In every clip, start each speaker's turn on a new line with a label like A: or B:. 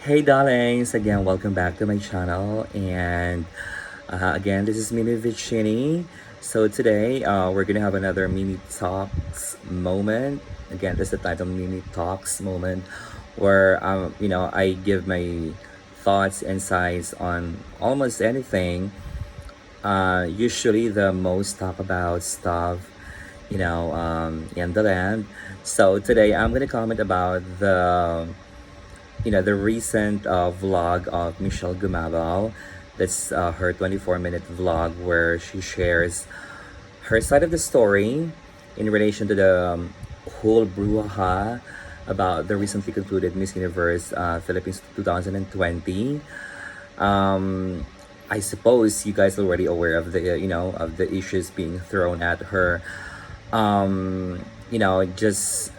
A: Hey darlings, again welcome back to my channel and again this is MUP Journey. So today we're gonna have another mini talks moment. Again, this is the title mini talks moment where I give my thoughts, insights on almost anything. Usually the most talk about stuff in the land. So today I'm gonna comment about the recent vlog of Michelle Gumabao. That's her 24-minute vlog where she shares her side of the story in relation to the whole brouhaha about the recently concluded Miss Universe Philippines 2020. I suppose you guys are already aware of the issues being thrown at her. Just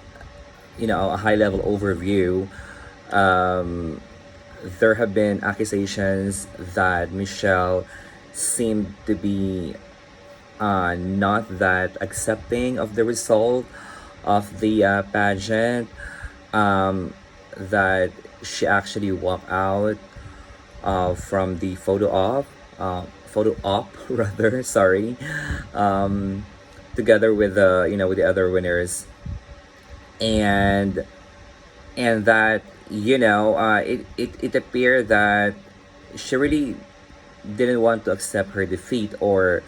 A: a high level overview. um, there have been accusations that Michelle seemed to be not that accepting of the result of the pageant, um, that she actually walked out from the photo op rather, sorry, um, together with with the other winners, and that it appeared that she really didn't want to accept her defeat, or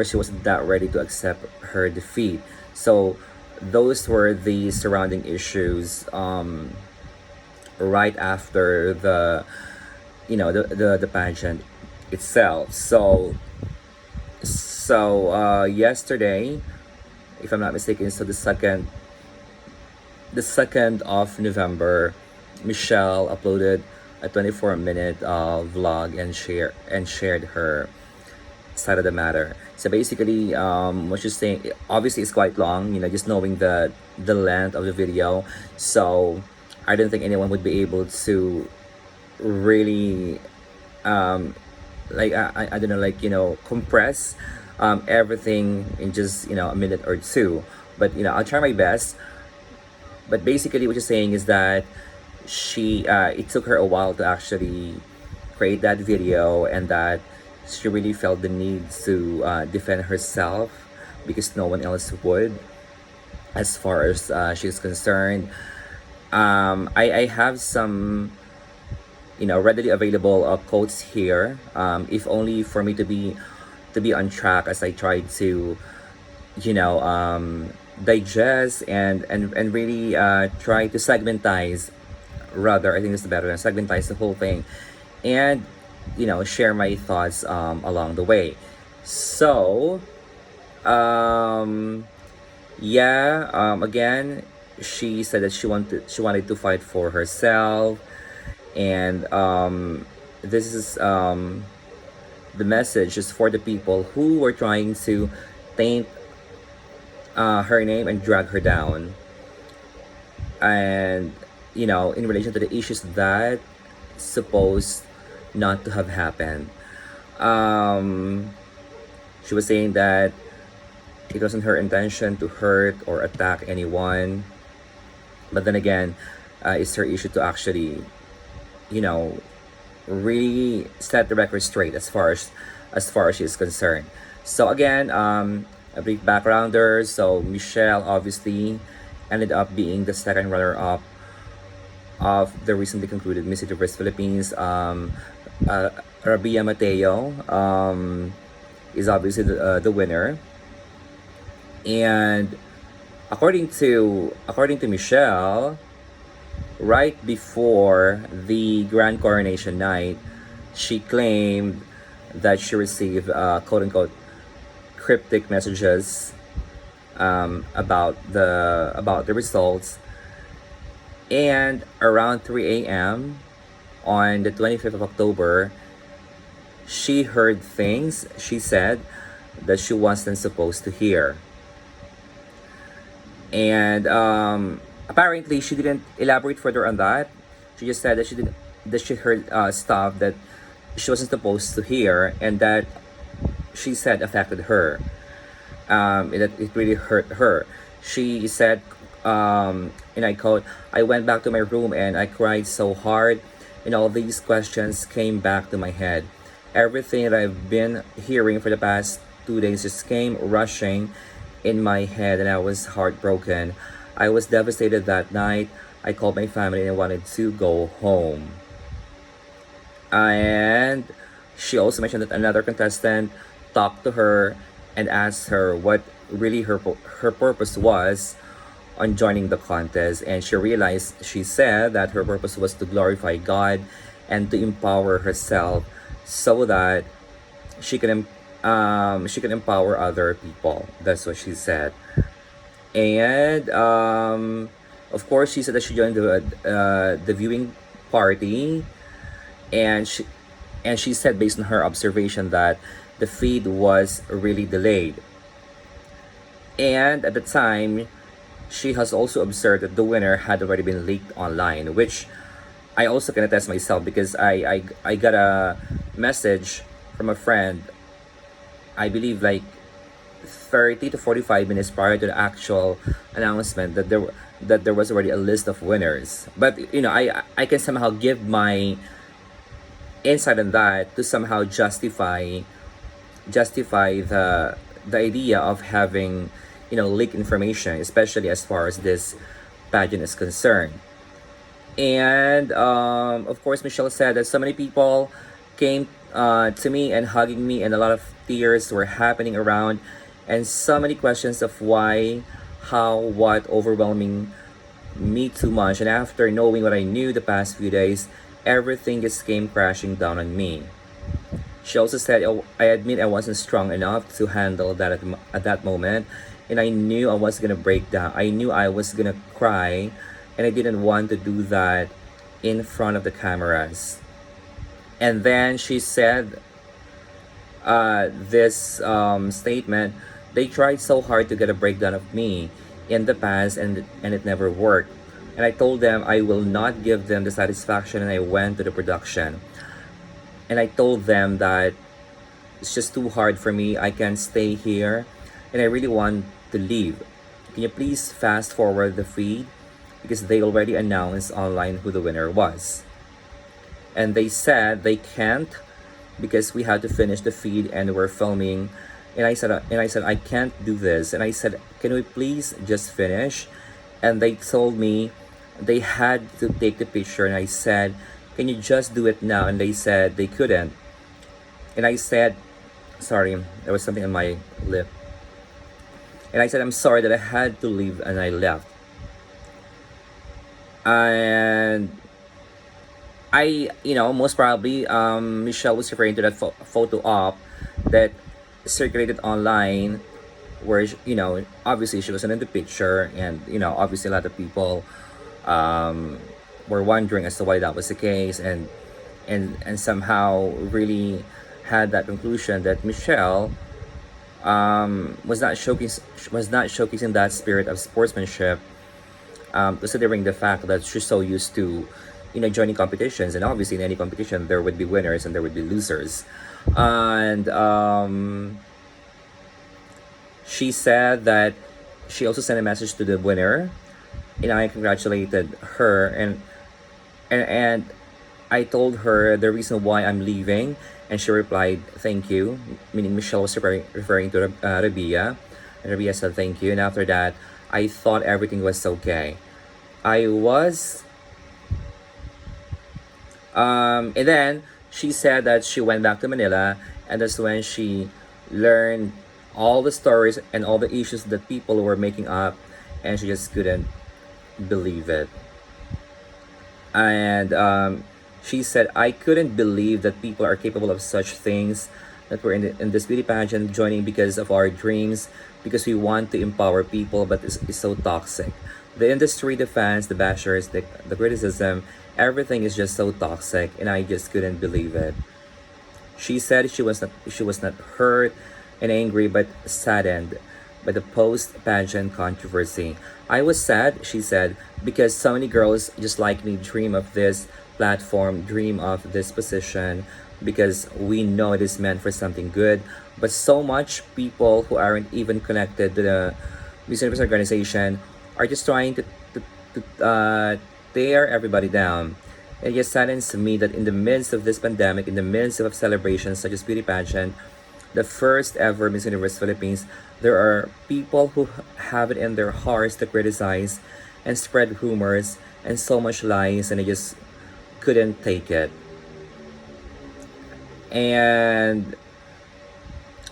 A: she wasn't that ready to accept her defeat. So those were the surrounding issues right after the pageant itself. So yesterday, if I'm not mistaken, so the second of November, Michelle uploaded a 24-minute vlog and shared her side of the matter. So basically, what she's saying, obviously, it's quite long. Just knowing the length of the video, so I don't think anyone would be able to really I don't know, compress everything in just a minute or two. But I'll try my best. But basically what you're saying is that she it took her a while to actually create that video, and that she really felt the need to defend herself because no one else would, as far as she's concerned. I have some readily available quotes here, if only for me to be on track as I try to you know um, digest and really try to segmentize, rather, I think it's better than segmentize the whole thing, and share my thoughts along the way. So um again, she said that she wanted to fight for herself, and this is the message is for the people who were trying to taint her name and drag her down, and in relation to the issues that supposed not to have happened. um she was saying that it wasn't her intention to hurt or attack anyone, but then again, it's her issue to actually you know really set the record straight as far as she is concerned. So again, a brief backgrounder. So Michelle obviously ended up being the second runner-up of the recently concluded Miss Universe Philippines. Rabia Mateo is obviously the winner, and according to Michelle, right before the grand coronation night, she claimed that she received quote unquote cryptic messages about the results, and around 3 a.m. on the 25th of October, she heard things, she said, that she wasn't supposed to hear. And apparently she didn't elaborate further on that. She just said that she heard stuff that she wasn't supposed to hear, and that she said affected her. That it really hurt her. She said, and I quote, "I went back to my room and I cried so hard. and all these questions came back to my head. Everything that I've been hearing for the past 2 days just came rushing in my head, and I was heartbroken. I was devastated that night. I called my family and I wanted to go home. And she also mentioned that another contestant talked to her and asked her what really her purpose was on joining the contest, and she said that her purpose was to glorify God and to empower herself so that she can empower other people. That's what she said. And of course, she said that she joined the viewing party, and she said based on her observation that the feed was really delayed. And at the time, she has also observed that the winner had already been leaked online, which I also can attest myself because I got a message from a friend, I believe like 30 to 45 minutes prior to the actual announcement, that there was already a list of winners. But I can somehow give my insight on that to somehow justify the idea of having leaked information, especially as far as this pageant is concerned. And of course, Michelle said that so many people came to me and hugging me, and a lot of tears were happening around, and so many questions of why, how, what, overwhelming me too much. And after knowing what I knew the past few days, everything just came crashing down on me. She also said, "Oh, I admit I wasn't strong enough to handle that at that moment, and I knew I was gonna break down. I knew I was gonna cry, and I didn't want to do that in front of the cameras." And then she said this statement: "They tried so hard to get a breakdown of me in the past, and it never worked. And I told them I will not give them the satisfaction, and I went to the production. And I told them that it's just too hard for me. I can't stay here, and I really want to leave. Can you please fast forward the feed? Because they already announced online who the winner was. And they said they can't because we had to finish the feed and we're filming." And I said I can't do this. And I said, "Can we please just finish?" And they told me they had to take the picture, and I said, "Can you just do it now?" And they said they couldn't. And I said, sorry, there was something on my lip. And I said, "I'm sorry that I had to leave," and I left. And most probably, Michelle was referring to that photo op that circulated online, where obviously she wasn't in the picture, and obviously a lot of people were wondering as to why that was the case, and somehow really had that conclusion that Michelle was not showcasing that spirit of sportsmanship, considering the fact that she's so used to joining competitions, and obviously in any competition there would be winners and there would be losers. And she said that she also sent a message to the winner, and I congratulated her, and I told her the reason why I'm leaving, and she replied, "Thank you," meaning Michelle was referring to Rabia, and Rabia said thank you. And after that, I thought everything was okay. I was and then she said that she went back to Manila, and that's when she learned all the stories and all the issues that people were making up, and she just couldn't believe it. And she said, "I couldn't believe that people are capable of such things, that we're in this beauty pageant joining because of our dreams, because we want to empower people, but it's so toxic. The industry, the fans, the bashers, the criticism, everything is just so toxic, and I just couldn't believe it." She said she was not hurt and angry, but saddened by the post-pageant controversy. "I was sad," she said, "because so many girls just like me dream of this platform, dream of this position, because we know it is meant for something good. But so much people who aren't even connected to the Miss Universe organization are just trying to tear everybody down. It just saddens me that in the midst of this pandemic, in the midst of celebrations such as beauty pageant, the first ever Miss Universe Philippines, there are people who have it in their hearts to criticize and spread rumors and so much lies, and I just couldn't take it. And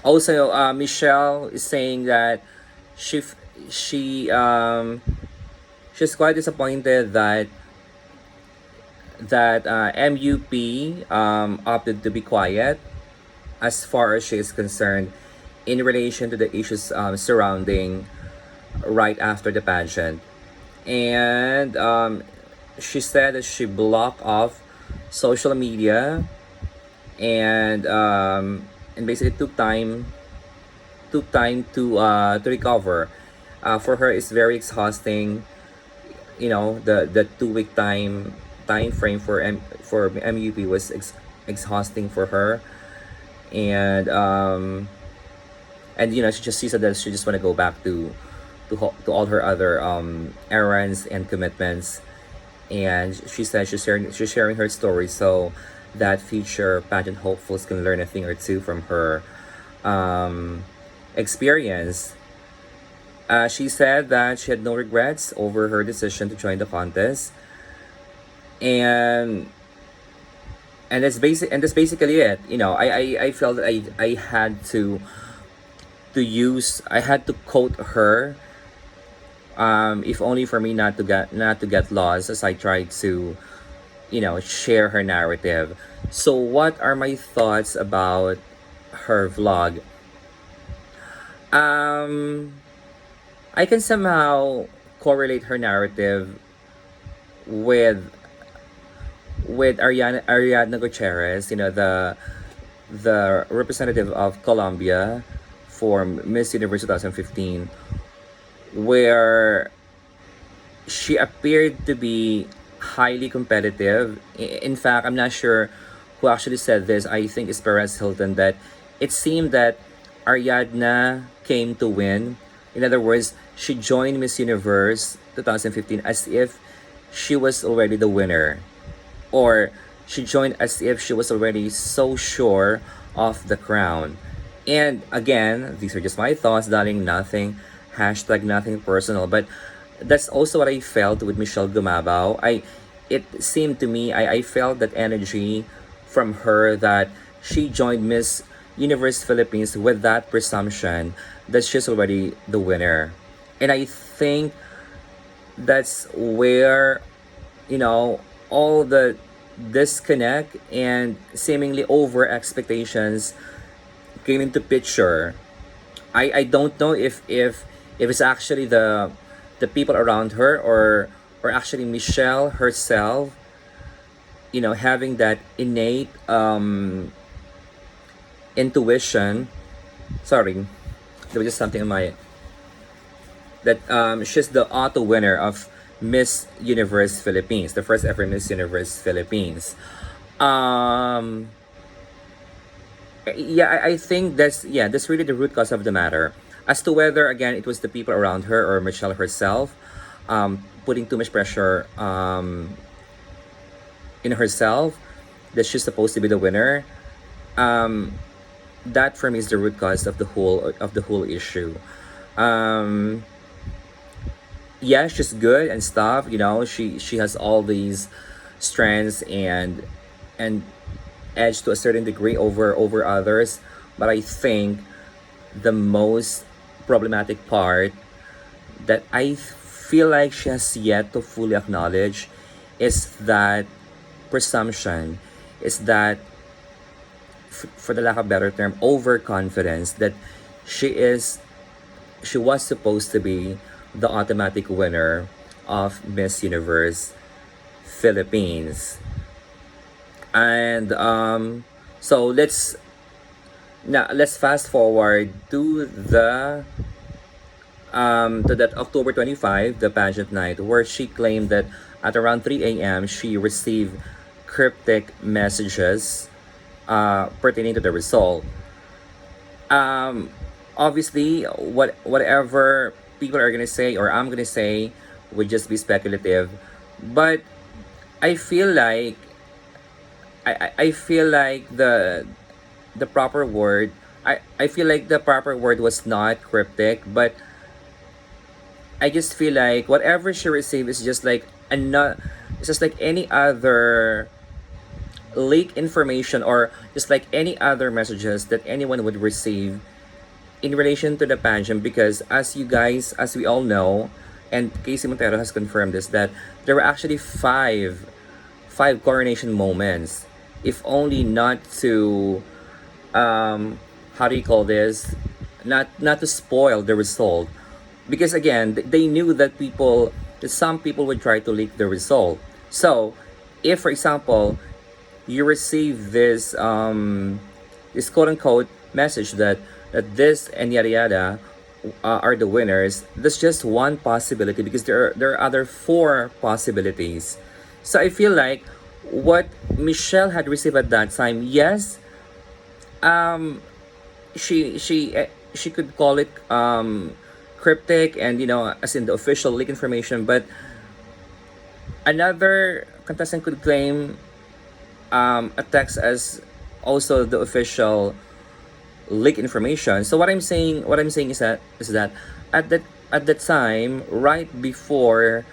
A: also, Michelle is saying that she f- she she's quite disappointed that MUP opted to be quiet as far as she is concerned in relation to the issues surrounding right after the pageant. And she said that she blocked off social media and basically took time to recover. For her, it's very exhausting. You know, the 2 week time frame for for MUP was exhausting for her, and you know, she said that she just want to go back to all her other errands and commitments, and she said she's sharing her story so that future pageant hopefuls can learn a thing or two from her um, experience. She said that she had no regrets over her decision to join the contest, and that's basically it. You know, I felt that I had I had to quote her, if only for me not to get lost as I tried to, you know, share her narrative. So what are my thoughts about her vlog? Um, I can somehow correlate her narrative with Ariadna Gutierrez, you know, the representative of Colombia for Miss Universe 2015, where she appeared to be highly competitive. In fact, I'm not sure who actually said this. I think it's Perez Hilton, that it seemed that Ariadna came to win. In other words, she joined Miss Universe 2015 as if she was already the winner, or she joined as if she was already so sure of the crown. And again, these are just my thoughts, darling. Nothing, hashtag nothing personal. But that's also what I felt with Michelle Gumabao. It seemed to me, I felt that energy from her, that she joined Miss Universe Philippines with that presumption that she's already the winner. And I think that's where, you know, all the disconnect and seemingly over expectations came into picture. I don't know if it's actually the people around her, or actually Michelle herself, you know, having that innate intuition. Sorry, there was just something in my, that she's the auto winner of Miss Universe Philippines, the first ever Miss Universe Philippines. Um, yeah, I think that's really the root cause of the matter. As to whether again it was the people around her or Michelle herself, putting too much pressure in herself that she's supposed to be the winner. Um, that for me is the root cause of the whole issue. Um, yeah, she's good and stuff. You know, she has all these strengths and edge to a certain degree over others. But I think the most problematic part that I feel like she has yet to fully acknowledge is that presumption, is that, for the lack of better term, overconfidence that she is she was supposed to be the automatic winner of Miss Universe Philippines. And so let's fast forward to that October 25, the pageant night, where she claimed that at around 3 a.m. she received cryptic messages pertaining to the result. Um, Obviously, whatever people are gonna say or I'm gonna say would just be speculative, but I feel like I feel like the proper word I feel like the proper word was not cryptic, but I just feel like whatever she received is just like another, it's just like any other leak information, or just like any other messages that anyone would receive in relation to the pageant. Because as you guys, as we all know, and Casey Montero has confirmed this, that there were actually five coronation moments, if only not to how do you call this, not to spoil the result. Because again, they knew that some people would try to leak the result. So if, for example, you receive this quote unquote message that this and yada yada are the winners, that's just one possibility, because there are other four possibilities. So I feel like what Michelle had received at that time, yes, um, she could call it cryptic, and as in the official leak information, but another contestant could claim a text as also the official leak information. So what I'm saying is that at the time, right before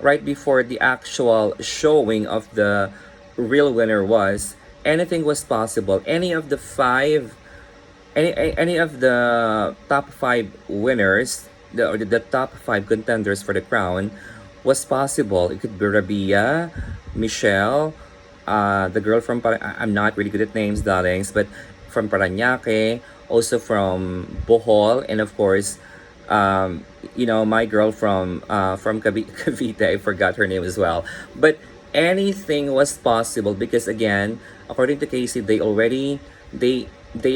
A: the actual showing of the real winner was, anything was possible. Any of the top five winners, the top five contenders for the crown, was possible. It could be Rabia, Michelle, the girl from I'm not really good at names, darlings, but from Parañaque, also from Bohol, and of course, my girl from Cavite. I forgot her name as well. But anything was possible, because again, according to Casey, they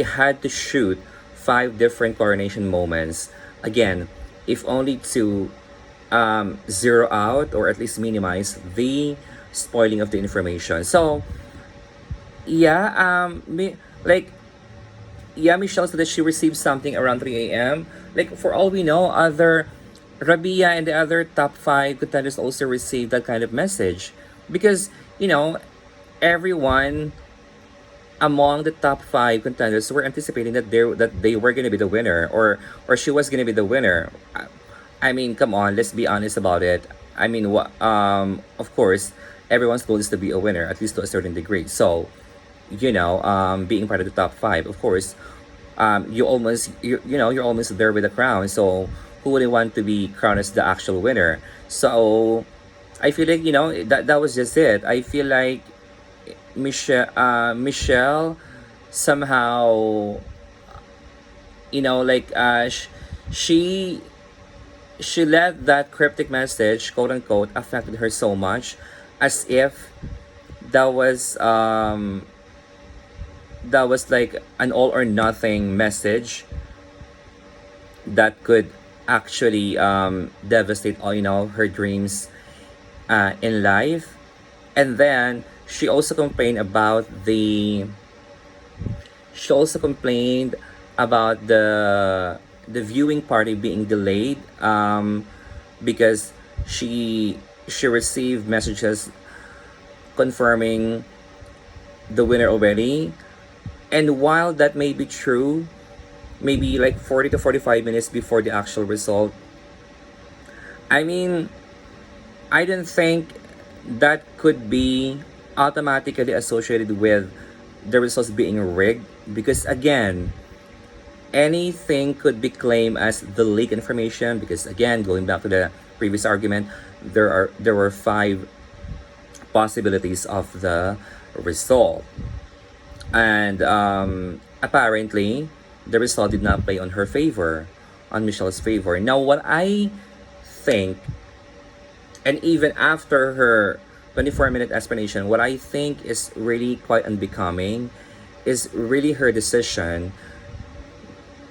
A: had to shoot five different coronation moments. Again, if only to zero out, or at least minimize the spoiling of the information. So yeah, like yeah, Michelle said that she received something around 3 a.m. Like, for all we know, other Rabia and the other top five contenders also received that kind of message, because everyone among the top five contenders were anticipating that they were gonna be the winner, or she was gonna be the winner. I mean, come on, let's be honest about it. I mean, what? Of course, everyone's goal is to be a winner, at least to a certain degree. So, being part of the top five, of course, you're almost there with the crown. So, who wouldn't want to be crowned as the actual winner? So, I feel like that was just it. I feel like Michelle somehow, like she she let that cryptic message, quote unquote, affected her so much, as if that was um that was like an all or nothing message that could actually devastate all her dreams in life. And then she also complained about the viewing party being delayed, because she received messages confirming the winner already. And while that may be true, maybe like 40 to 45 minutes before the actual result, I mean, I don't think that could be automatically associated with the results being rigged, because again, anything could be claimed as the leak information, because again, going back to the previous argument, there were five possibilities of the result. And apparently the result did not play on her favor, on Michelle's favor. Now, what I think, and even after her 24-minute explanation, what I think is really quite unbecoming is really her decision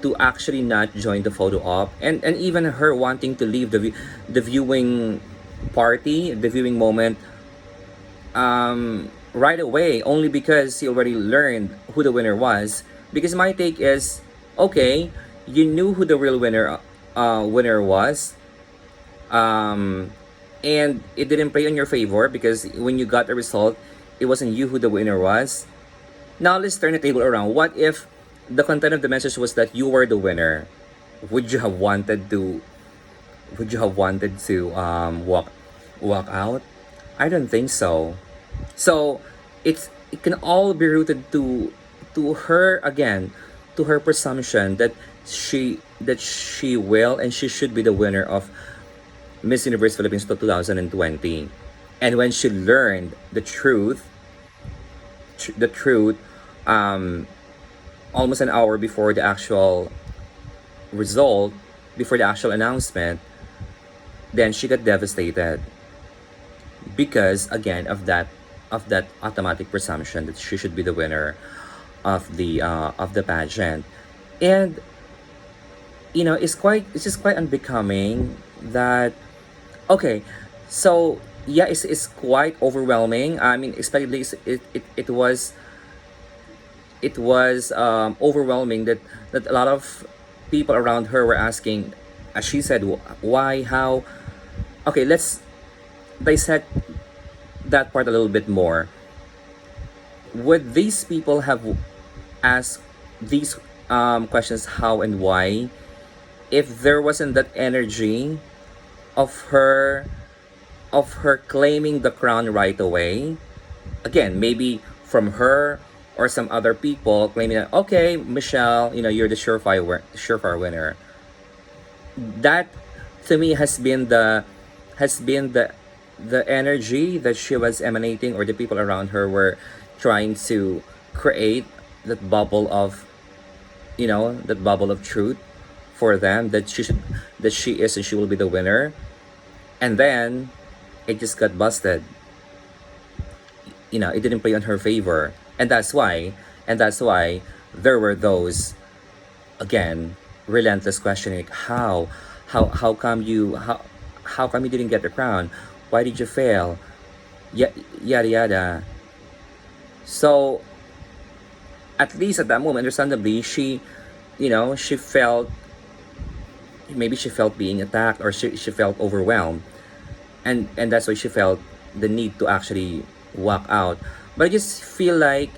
A: to actually not join the photo op, and even her wanting to leave the viewing party, the viewing moment, right away, only because he already learned who the winner was. Because my take is, okay, you knew who the real winner was, um, and it didn't play in your favor because when you got the result, it wasn't you who the winner was. Now let's turn the table around. What if the content of the message was that you were the winner? Would you have wanted to? Would you have wanted to walk out? I don't think so. So it can all be rooted to her again, to her presumption that she will and she should be the winner of Miss Universe Philippines 2020. And when she learned the truth, um, almost an hour before the actual result, before the actual announcement, then she got devastated because again of that automatic presumption that she should be the winner of the pageant. And it's just quite unbecoming that okay, so yeah, it's quite overwhelming. I mean, especially it was overwhelming that a lot of people around her were asking, as she said, why, how. Okay, let's dissect that part a little bit more. Would these people have asked these questions, how and why, if there wasn't that energy of her claiming the crown right away? Again, maybe from her or some other people claiming that, okay, Michelle, you're the surefire winner. That to me has been the energy that she was emanating, or the people around her were trying to create that bubble of that bubble of truth for them, that she is and she will be the winner. And then it just got busted. It didn't play on her favor, and that's why there were those, again, relentless questioning, how come how come you didn't get the crown, why did you fail, yada yada. So at least at that moment, understandably, she felt, maybe she felt being attacked, or she felt overwhelmed, and that's why she felt the need to actually walk out. But I just feel like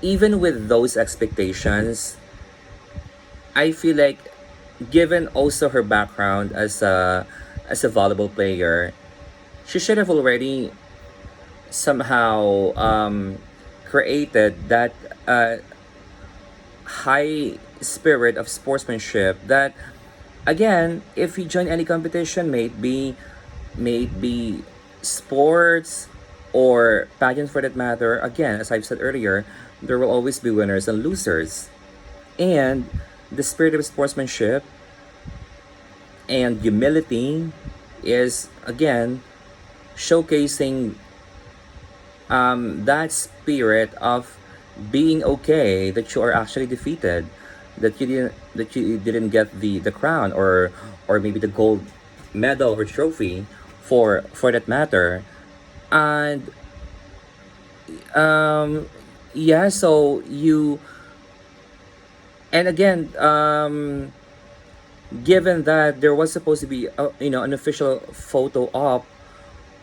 A: even with those expectations, I feel like, given also her background as a volleyball player, she should have already somehow created that high spirit of sportsmanship that, again, if you join any competition, may it be sports or pageant for that matter, again, as I've said earlier, there will always be winners and losers. And the spirit of sportsmanship and humility is, again, showcasing that spirit of being okay that you are actually defeated, that you didn't get the crown, or maybe the gold medal or trophy for that matter. And yeah, so you, and again, given that there was supposed to be an official photo op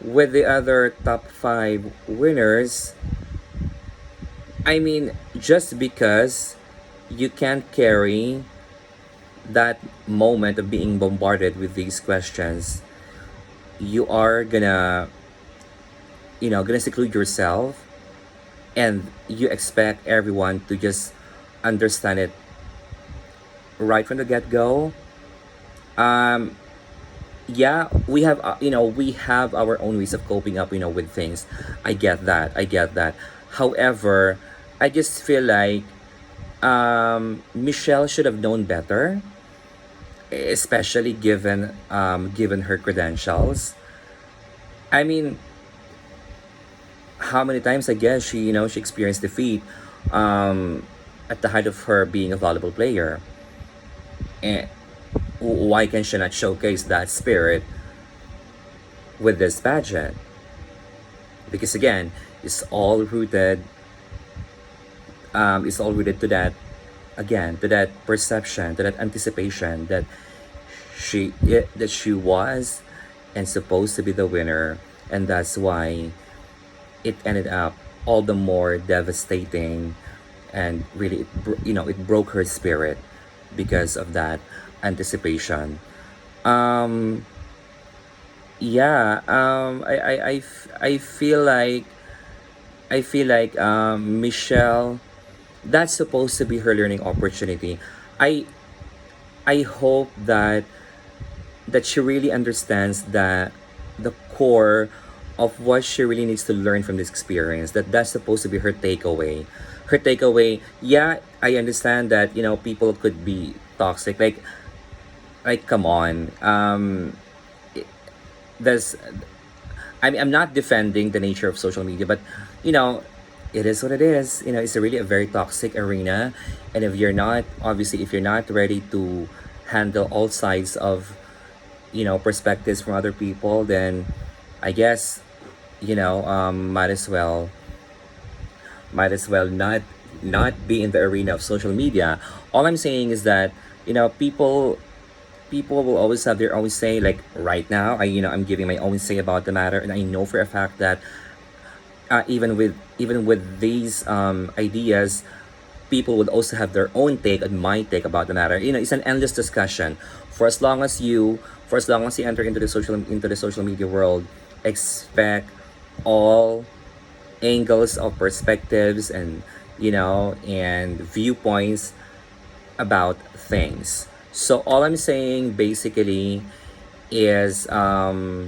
A: with the other top 5 winners, I mean, just because you can't carry that moment of being bombarded with these questions, you are gonna seclude yourself, and you expect everyone to just understand it right from the get-go. um yeah, we have our own ways of coping up with things. I get that. However, I just feel like Michelle should have known better, especially given her credentials. I mean, how many times, I guess, she experienced defeat at the height of her being a volleyball player. And why can she not showcase that spirit with this pageant? Because again, it's all rooted to that, again, to that perception, to that anticipation that she was and supposed to be the winner, and that's why it ended up all the more devastating, and really it broke her spirit because of that anticipation. um yeah, I feel like Michelle, that's supposed to be her learning opportunity. I i hope that she really understands that the core of what she really needs to learn from this experience, that's supposed to be her takeaway. Yeah, I understand that people could be toxic, like come on. There's I'm not defending the nature of social media, but you know it is what it is. It's really a very toxic arena, and if you're not ready to handle all sides of perspectives from other people, then I guess might as well not be in the arena of social media. All I'm saying is that people will always have their own say. Like right now, I'm giving my own say about the matter, and I know for a fact that even with these ideas, people would also have their own take and my take about the matter. It's an endless discussion. For as long as you enter into the social media world, expect all angles of perspectives and viewpoints about things. So all I'm saying basically is I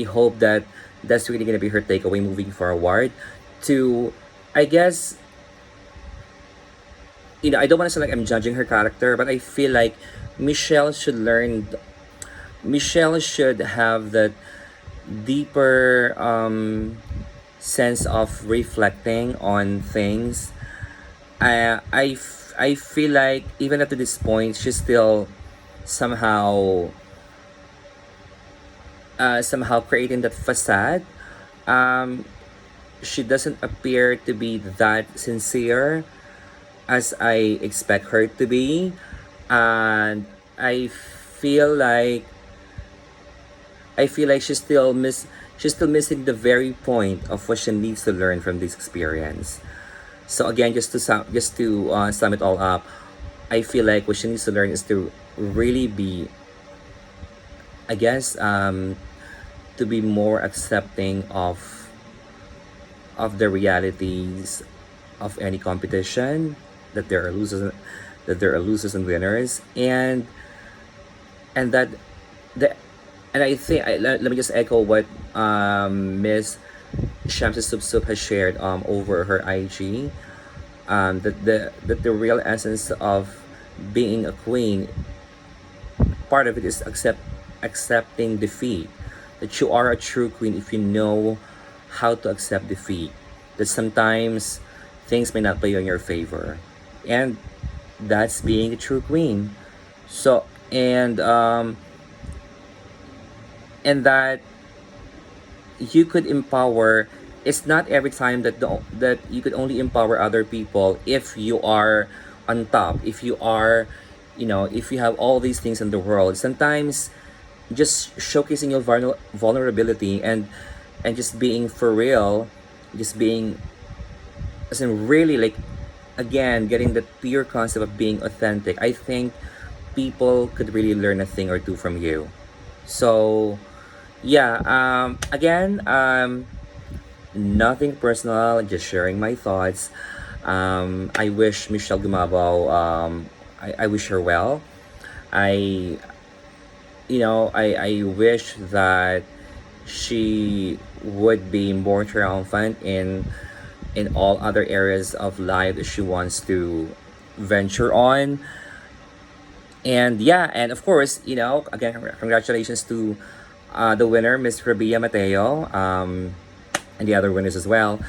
A: hope that that's really gonna be her takeaway moving forward. To I guess I don't want to sound like I'm judging her character, but I feel like Michelle should learn. Michelle should have that deeper sense of reflecting on things. I feel like even up to this point, she's still somehow creating that facade. Um, she doesn't appear to be that sincere as I expect her to be, and I feel like she's still missing the very point of what she needs to learn from this experience. So again, just to sum it all up, I feel like what she needs to learn is to really be, I guess, to be more accepting of the realities of any competition, that there are losers and winners, and that the and I think let me just echo what Miss Shamsi Sup Sup has shared over her IG, that the real essence of being a queen, part of it is accepting defeat. That you are a true queen if you know how to accept defeat. That sometimes things may not play in your favor, and that's being a true queen. So and that you could empower. It's not every time that you could only empower other people if you are on top, if you have all these things in the world. Sometimes just showcasing your vulnerability, and just being for real, just being, as in really, like, again, getting the pure concept of being authentic. I think people could really learn a thing or two from you. So yeah, again, nothing personal, just sharing my thoughts. I wish Michelle Gumabao, I wish her well. I I wish that she would be more triumphant in all other areas of life that she wants to venture on. And yeah, and of course, again, congratulations to the winner, Miss Rabia Mateo, and the other winners as well.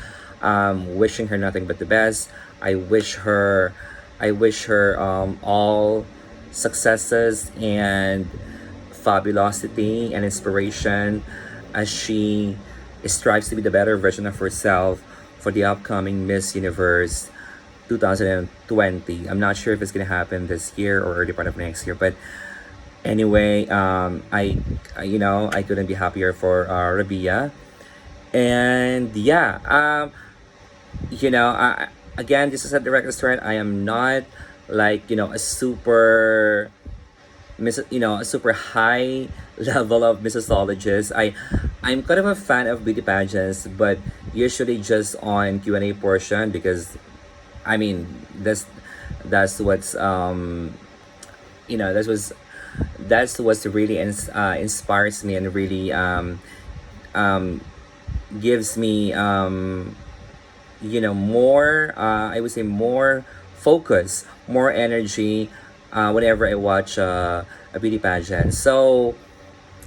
A: Wishing her nothing but the best. I wish her all successes and fabulosity and inspiration as she strives to be the better version of herself for the upcoming Miss Universe 2020. I'm not sure if it's gonna happen this year or early part of next year, but Anyway, I couldn't be happier for Rabia. And yeah, again, just to set the record straight, I am not like, a super a super high level of mixologist. I'm kind of a fan of beauty pageants, but usually just on Q&A portion, because I mean that's what's you know that's what's really inspires me and really um gives me more, I would say, more focus, more energy whenever I watch a beauty pageant. So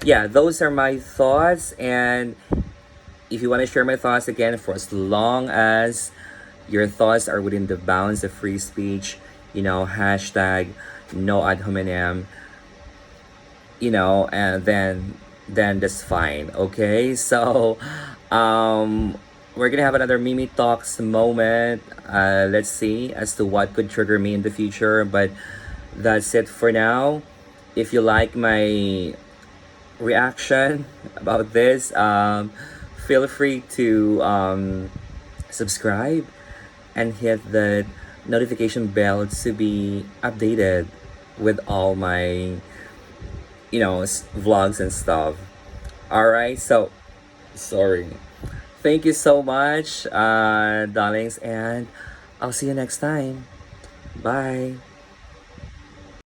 A: yeah, those are my thoughts. And if you want to share my thoughts, again, for as long as your thoughts are within the bounds of free speech, hashtag no ad hominem, and then that's fine. Okay, so we're gonna have another Mimi Talks moment. Let's see as to what could trigger me in the future, but that's it for now. If you like my reaction about this, feel free to subscribe and hit the notification bell to be updated with all my vlogs and stuff. All right, so sorry. Thank you so much, darlings, and I'll see you next time. Bye.